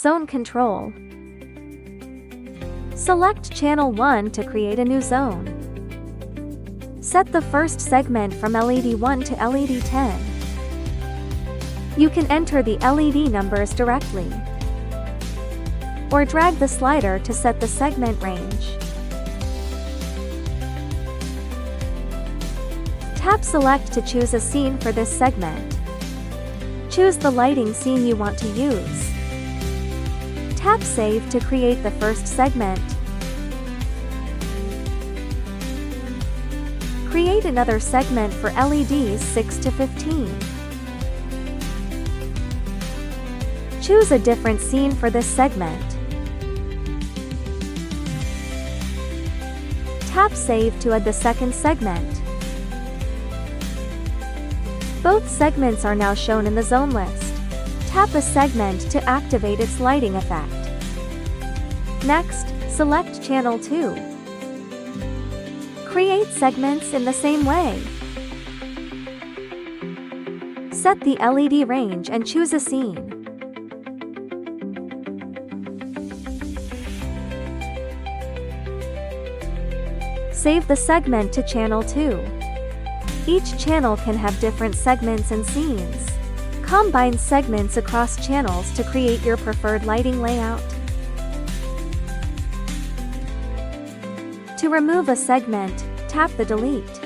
Zone control. Select Channel 1 to create a new zone. Set the first segment from LED 1 to LED 10. You can enter the LED numbers directly, or drag the slider to set the segment range. Tap Select to choose a scene for this segment. Choose the lighting scene you want to use. Tap Save to create the first segment. Create another segment for LEDs 6 to 15. Choose a different scene for this segment. Tap Save to add the second segment. Both segments are now shown in the zone list. Tap a segment to activate its lighting effect. Next, select Channel 2. Create segments in the same way. Set the LED range and choose a scene. Save the segment to Channel 2. Each channel can have different segments and scenes. Combine segments across channels to create your preferred lighting layout. To remove a segment, tap the Delete.